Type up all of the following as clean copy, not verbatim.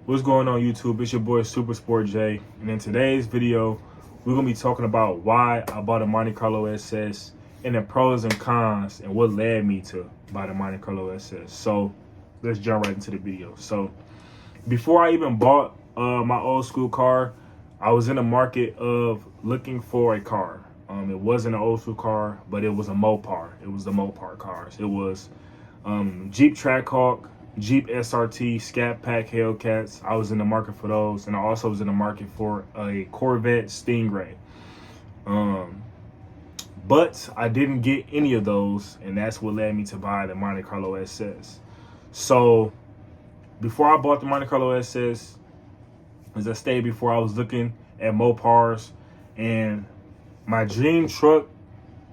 What's going on YouTube? It's your boy Super Sport J, and in today's video we're gonna be talking about why I bought a Monte Carlo SS and the pros and cons and what led me to buy the Monte Carlo SS. So let's jump right into the video. So before I even bought my old school car, I was in the market of looking for a car. It wasn't an old school car, but it was a Mopar. It was the Mopar cars. It was Jeep Trackhawk, Jeep SRT, Scat Pack Hellcats. I was in the market for those, and I also was in the market for a Corvette Stingray. But I didn't get any of those, and that's what led me to buy the Monte Carlo SS. So before I bought the Monte Carlo SS, as I stated before, I was looking at Mopars, and my dream truck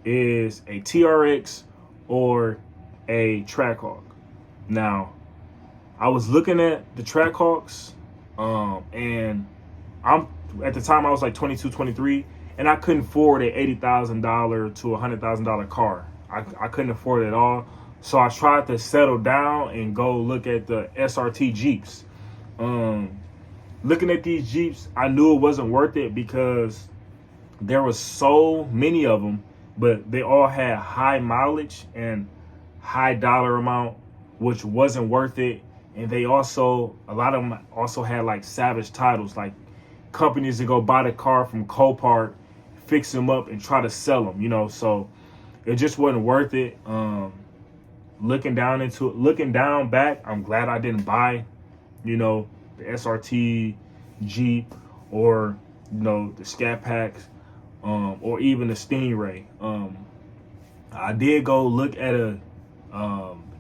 is a TRX or a Trackhawk. Now, I was looking at the Trackhawks, and at the time I was like 22, 23, and I couldn't afford a $80,000 to $100,000 car. I couldn't afford it at all. So I tried to settle down and go look at the SRT Jeeps. Looking at these Jeeps, I knew it wasn't worth it because there was so many of them, but they all had high mileage and high dollar amount, which wasn't worth it. And they also, a lot of them also had like savage titles, like companies that go buy the car from Copart, fix them up and try to sell them, you know. So it just wasn't worth it. Looking down back, I'm glad I didn't buy, you know, the SRT Jeep or, you know, the Scat Packs, or even the Stingray. I did go look at a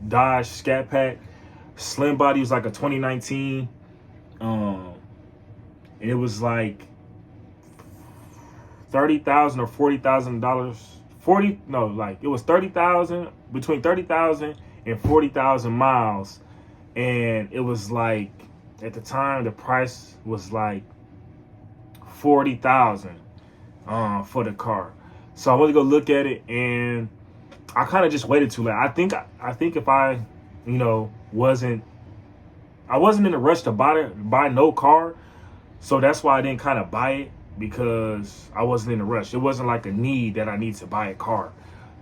Dodge Scat Pack. Slim body was like a 2019. It was like $30,000 or $40,000. It was 30,000, between 30,000 and 40,000 miles, and it was like at the time the price was like 40,000 for the car. So I went to go look at it, and I kind of just waited too late. I think if I, you know, I wasn't in a rush to buy no car, so that's why I didn't kind of buy it, because I wasn't in a rush. It wasn't like a need that I need to buy a car.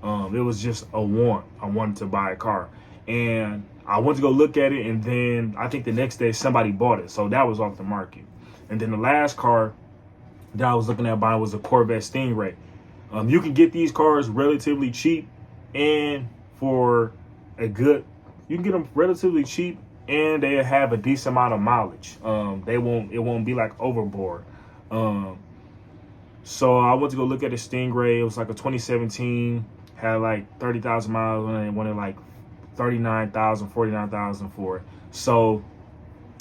It was just a want. I wanted to buy a car, and I went to go look at it, and then I think the next day somebody bought it, so that was off the market. And then the last car that I was looking at buying was a Corvette Stingray. You can get these cars relatively cheap, and for a good, you can get them relatively cheap, and they have a decent amount of mileage. It won't be like overboard. So I went to go look at a Stingray. It was like a 2017, had like 30,000 miles on it, and wanted like 39,000, 49,000 for it. So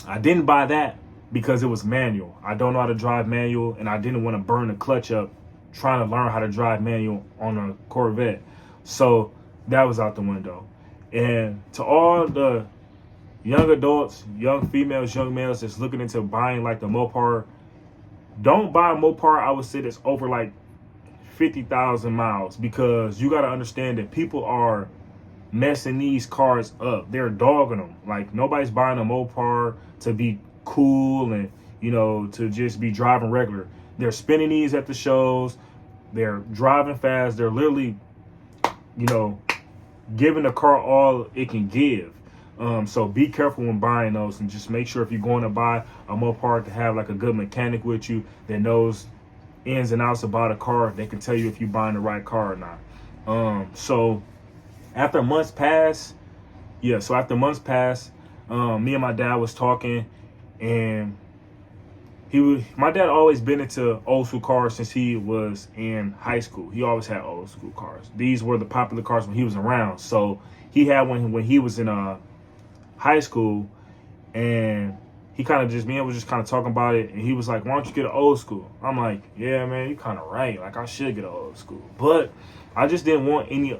I didn't buy that because it was manual. I don't know how to drive manual, and I didn't want to burn the clutch up trying to learn how to drive manual on a Corvette. So that was out the window. And to all the young adults, young females, young males that's looking into buying like the Mopar, don't buy a Mopar, I would say, that's over like 50,000 miles, because you got to understand that people are messing these cars up. They're dogging them. Like, nobody's buying a Mopar to be cool and, you know, to just be driving regular. They're spinning these at the shows. They're driving fast. They're literally, you know, giving the car all it can give. So be careful when buying those, and just make sure if you're going to buy a Mopar to have like a good mechanic with you that knows ins and outs about a car. They can tell you if you're buying the right car or not. So after months pass, me and my dad was talking, and my dad always been into old school cars since he was in high school. He always had old school cars. These were the popular cars when he was around. So he had one when he was in high school, and me and was just kind of talking about it, and he was like, why don't you get an old school? I'm like, yeah, man, you kind of right. Like, I should get an old school, but I just didn't want any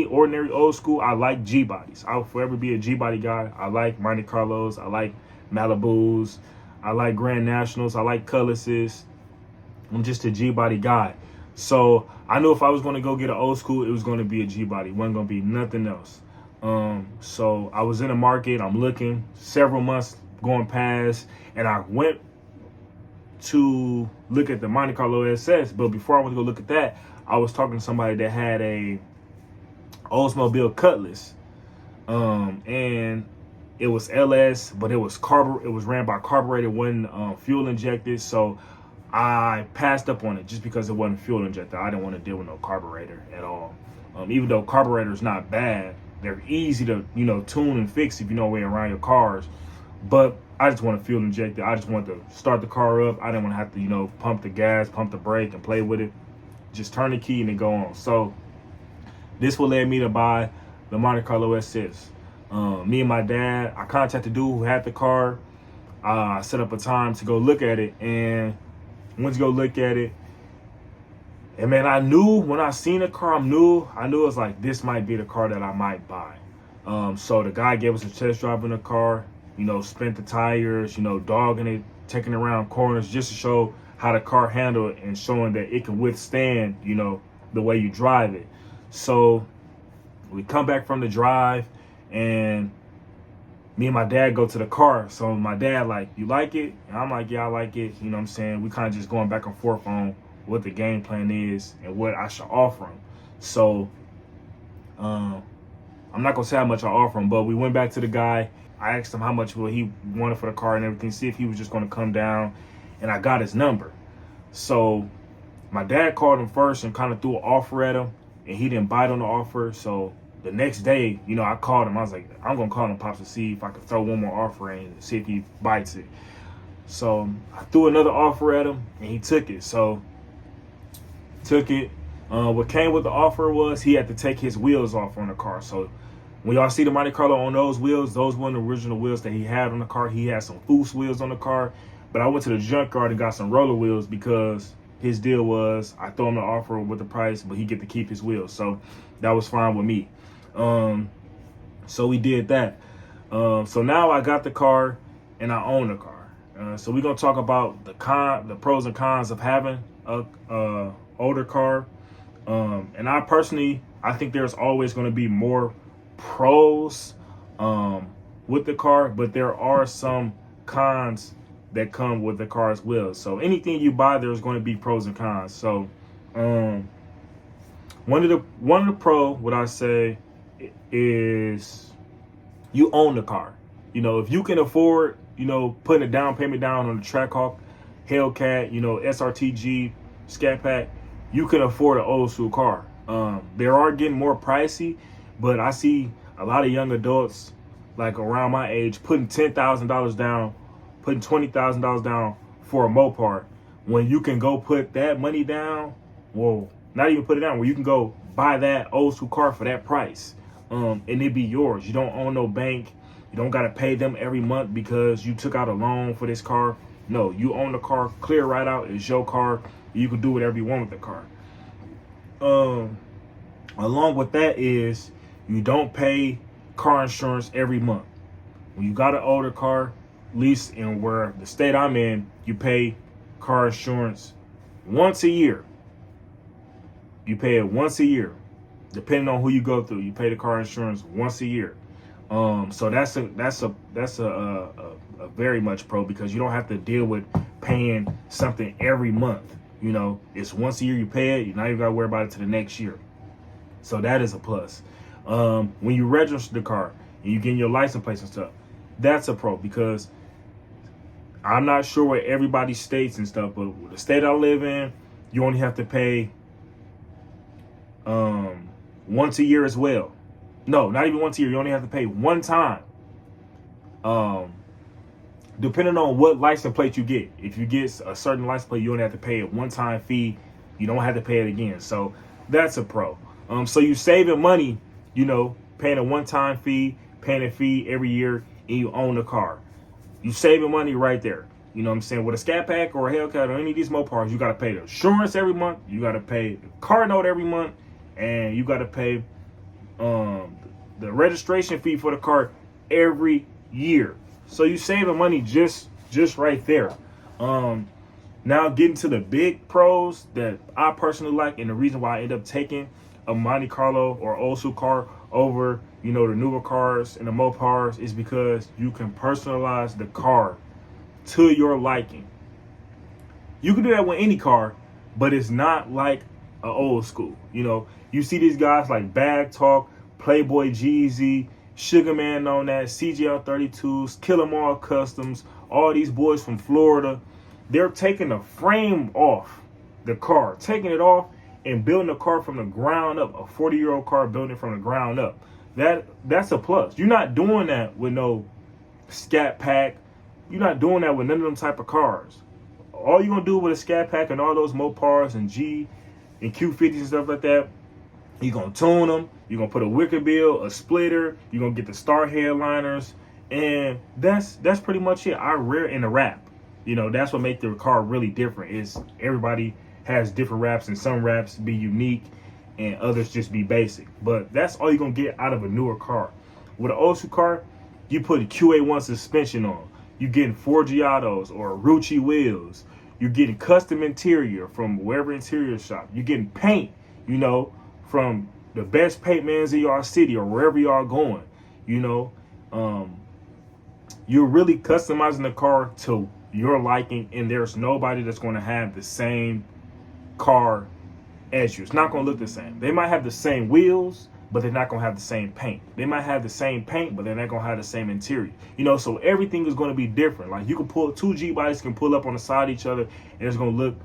ordinary old school. I like G bodies. I'll forever be a G body guy. I like Monte Carlos. I like Malibus. I like Grand Nationals. I like Cutlasses. I'm just a G body guy. So I knew if I was going to go get an old school, it was going to be a G body. It wasn't going to be nothing else. So I was in the market. I'm looking. Several months going past, and I went to look at the Monte Carlo SS. But before I went to go look at that, I was talking to somebody that had a Oldsmobile Cutlass, and it was LS, but it was ran by carbureted, wasn't fuel injected. So I passed up on it just because it wasn't fuel injected. I didn't want to deal with no carburetor at all. Even though carburetor is not bad, they're easy to tune and fix if you know your way around your cars. But I just want to fuel inject it. I just want to start the car up. I didn't want to have to pump the gas, pump the brake, and play with it. Just turn the key and then go on. So this will led me to buy the Monte Carlo SS. Me and my dad, I contacted the dude who had the car. I set up a time to go look at it, and went to go look at it. And man, I knew when I seen the car, I knew it was like, this might be the car that I might buy. So the guy gave us a test drive in the car, spent the tires, dogging it, taking it around corners just to show how the car handled and showing that it can withstand, the way you drive it. So we come back from the drive, and me and my dad go to the car. So my dad like, you like it? And I'm like, yeah, I like it. You know what I'm saying? We kind of just going back and forth on what the game plan is and what I should offer him. So I'm not gonna say how much I offer him, but we went back to the guy. I asked him how much he wanted for the car and everything, see if he was just gonna come down, and I got his number. So my dad called him first and kind of threw an offer at him, and he didn't bite on the offer. So the next day, I called him. I was like, I'm gonna call him, Pops, to see if I could throw one more offer in and see if he bites it. So I threw another offer at him, and he took it. So took it. What came with the offer was he had to take his wheels off on the car. So when y'all see the Monte Carlo on those wheels, those weren't the original wheels that he had on the car. He had some Foose wheels on the car. But I went to the junkyard and got some roller wheels because his deal was I throw him the offer with the price, but he get to keep his wheels. So that was fine with me. So we did that. So now I got the car and I own the car. So we're gonna talk about the pros and cons of having a older car. And I think there's always going to be more pros with the car, but there are some cons that come with the car as well. So anything you buy, there's going to be pros and cons. So one of the pro, what I say, is you own the car. If you can afford, putting a down payment down on the Trackhawk, Hellcat, SRTG, Scat Pack, you can afford an old school car. They are getting more pricey, but I see a lot of young adults, like around my age, putting $10,000 down, putting $20,000 down for a Mopar, when you can go put that money down. Well, not even put it down, where you can go buy that old school car for that price, and it be yours. You don't own no bank. You don't got to pay them every month because you took out a loan for this car. No, you own the car, clear right out. It's your car. You can do whatever you want with the car. Along with that is you don't pay car insurance every month. When you got an older car, at least in where the state I'm in, you pay car insurance once a year. You pay it once a year. Depending on who you go through, you pay the car insurance once a year. So that's a very much pro, because you don't have to deal with paying something every month. It's once a year you pay it. You not even gotta worry about it to the next year. So that is a plus. When you register the car and you get your license plates and stuff, that's a pro, because I'm not sure what everybody's states and stuff, but the state I live in, you only have to pay once a year as well. No, not even once a year. You only have to pay one time. Depending on what license plate you get. If you get a certain license plate, you only have to pay a one-time fee. You don't have to pay it again. So that's a pro. So you saving money, paying a one-time fee, paying a fee every year, and you own the car. You saving money right there. You know what I'm saying? With a Scat Pack or a Hellcat or any of these Mopars, you got to pay the insurance every month. You got to pay the car note every month. And you got to pay the registration fee for the car every year. So you saving money just right there. Now getting to the big pros that I personally like, and the reason why I end up taking a Monte Carlo or old school car over, you know, the newer cars and the Mopars is because you can personalize the car to your liking. You can do that with any car, but it's not like a old school. You know, you see these guys like Bag Talk, Playboy Jeezy, Sugar Man on that, CGL 32s, Kill 'Em All Customs, all these boys from Florida. They're taking the frame off the car, taking it off and building a car from the ground up, a 40-year-old car building it from the ground up. That's a plus. You're not doing that with no Scat Pack. You're not doing that with none of them type of cars. All you're going to do with a Scat Pack and all those Mopars and G and Q50s and stuff like that, you're going to tune them. You're going to put a wicker bill, a splitter. You're going to get the star headliners. And that's pretty much it. I rear in the wrap. You know, that's what makes the car really different. Is everybody has different wraps, and some wraps be unique and others just be basic. But that's all you're going to get out of a newer car. With an old school car, you put a QA1 suspension on. You're getting Forgiatos or Rucci wheels. You're getting custom interior from wherever interior shop. You're getting paint, you know, from the best paint mans in your city or wherever you are going. You know, you're really customizing the car to your liking, and there's nobody that's going to have the same car as you. It's not going to look the same. They might have the same wheels, but they're not going to have the same paint. They might have the same paint, but they're not going to have the same interior. You know, so everything is going to be different. Like, you can pull, two G bodies can pull up on the side of each other, and it's going to look,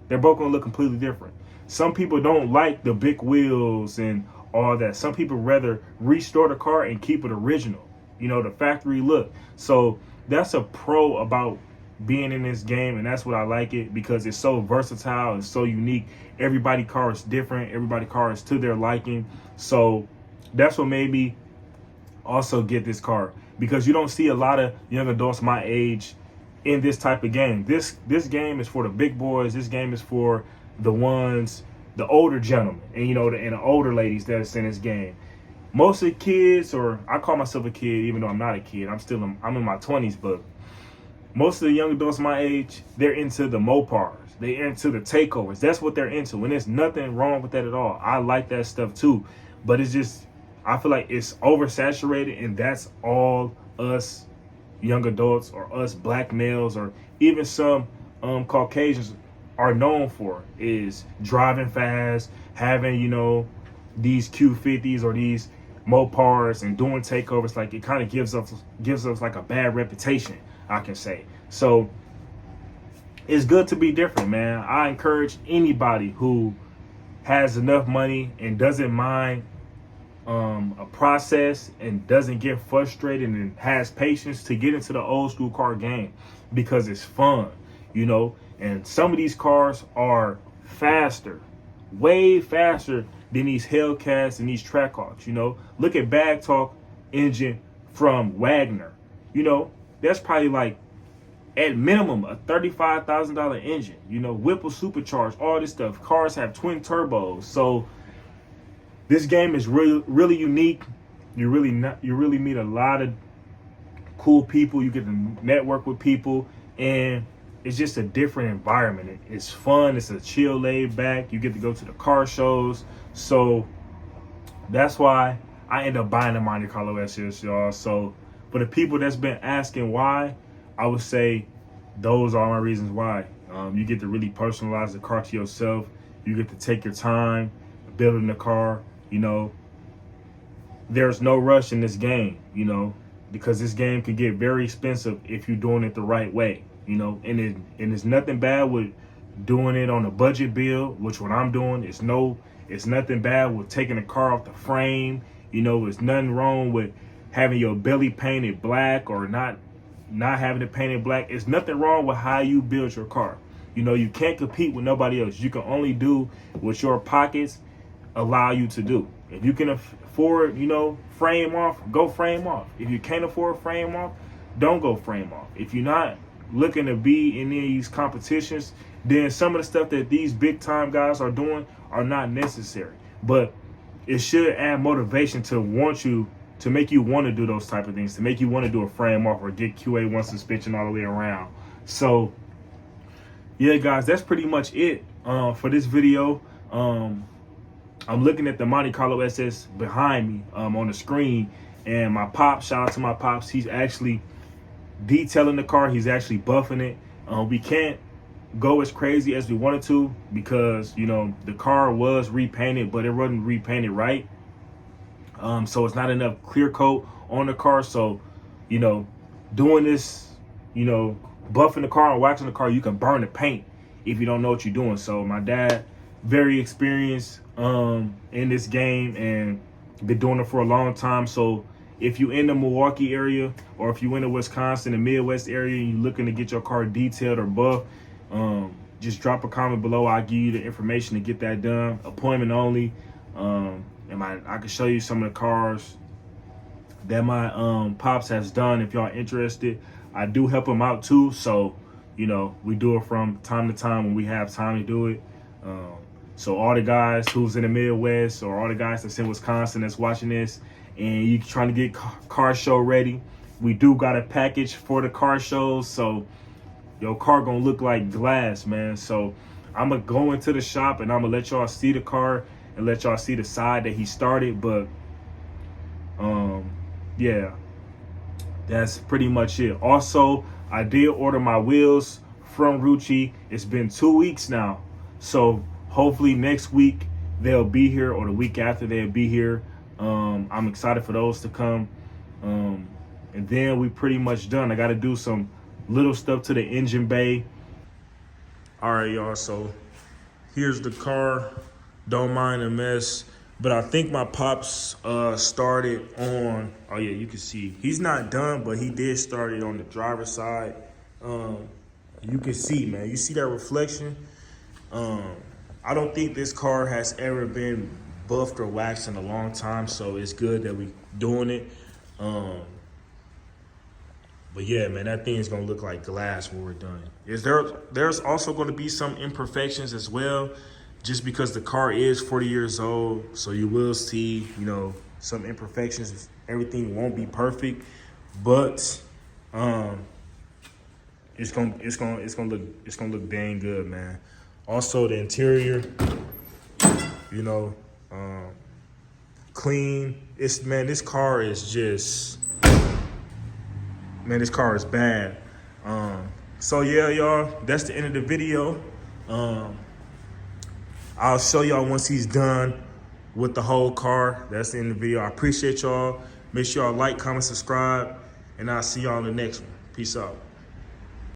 they're both going to look completely different. Some people don't like the big wheels and all that. Some people rather restore the car and keep it original, you know, the factory look. So that's a pro about being in this game, and that's what I like it, because it's so versatile and so unique. Everybody car is different. Everybody car is to their liking. So that's what made me also get this car, because you don't see a lot of young adults my age in this type of game. This game is for the big boys. This game is for the ones, the older gentlemen, and you know, and the older ladies that's in this game. Most of the kids, or I call myself a kid even though I'm not a kid. I'm in my 20s, but most of the young adults my age, they're into the Mopars. They're into the takeovers. That's what they're into. And there's nothing wrong with that at all. I like that stuff too. But it's just, I feel like it's oversaturated, and that's all us young adults or us black males or even some Caucasians are known for, is driving fast, having, you know, these Q50s or these Mopars and doing takeovers. Like, it kind of gives us like a bad reputation, I can say. So it's good to be different, man. I encourage anybody who has enough money and doesn't mind a process and doesn't get frustrated and has patience to get into the old school car game, because it's fun, you know. And some of these cars are faster, way faster than these Hellcats and these Trackhawks, you know. Look at Bag Talk engine from Wagner. You know, that's probably like, at minimum, a $35,000 engine. You know, Whipple supercharged, all this stuff. Cars have twin turbos. So this game is really unique. You really meet a lot of cool people. You get to network with people, and it's just a different environment. It's fun. It's a chill, laid back. You get to go to the car shows. So that's why I end up buying the Monte Carlo SS, y'all. So for the people that's been asking why, I would say those are my reasons why. You get to really personalize the car to yourself. You get to take your time building the car. You know, there's no rush in this game, you know, because this game could get very expensive if you're doing it the right way, you know. And there's nothing bad with doing it on a budget build, which what I'm doing. It's nothing bad with taking the car off the frame. You know, there's nothing wrong with having your belly painted black or not having it painted black. It's nothing wrong with how you build your car. You know, you can't compete with nobody else. You can only do what your pockets allow you to do. If you can afford, you know, frame off, go frame off. If you can't afford frame off, don't go frame off. If you're not looking to be in these competitions, then some of the stuff that these big time guys are doing are not necessary. But it should add motivation to make you want to do those type of things, to make you want to do a frame off or get QA1 suspension all the way around. So yeah, guys, that's pretty much it for this video. I'm looking at the Monte Carlo SS behind me on the screen, and my pops, shout out to my pops, he's actually detailing the car. He's actually buffing it. We can't go as crazy as we wanted to because, you know, the car was repainted, but it wasn't repainted right. So it's not enough clear coat on the car. So, you know, doing this, you know, buffing the car and waxing the car, you can burn the paint if you don't know what you're doing. So my dad, very experienced in this game and been doing it for a long time. So if you in the Milwaukee area, or if you in the Wisconsin, the Midwest area, and you're looking to get your car detailed or buffed, just drop a comment below. I'll give you the information to get that done. Appointment only. I can show you some of the cars that my pops has done if y'all interested. I do help him out too, so you know, we do it from time to time when we have time to do it. So all the guys who's in the Midwest, or all the guys that's in Wisconsin that's watching this, and you trying to get car show ready, we do got a package for the car shows. So your car gonna look like glass, man. So I'm gonna go into the shop and I'm gonna let y'all see the car and let y'all see the side that he started. But yeah, that's pretty much it. Also, I did order my wheels from Rucci. It's been 2 weeks now, so hopefully next week they'll be here, or the week after they'll be here. I'm excited for those to come, and then we pretty much done. I got to do some little stuff to the engine bay. All right, y'all, so here's the car. Don't mind the mess, but I think my pops started on, oh yeah, you can see he's not done, but he did start it on the driver's side. You can see, man, you see that reflection? I don't think this car has ever been buffed or waxed in a long time, so it's good that we doing it. But yeah, man, that thing is gonna look like glass when we're done. There's also gonna be some imperfections as well, just because the car is 40 years old. So you will see, you know, some imperfections. Everything won't be perfect, but it's gonna look dang good, man. Also the interior, you know, clean. This car is just, man, this car is bad. So yeah, y'all, that's the end of the video. I'll show y'all once he's done with the whole car. That's the end of the video. I appreciate y'all. Make sure y'all like, comment, subscribe, and I'll see y'all in the next one. Peace out.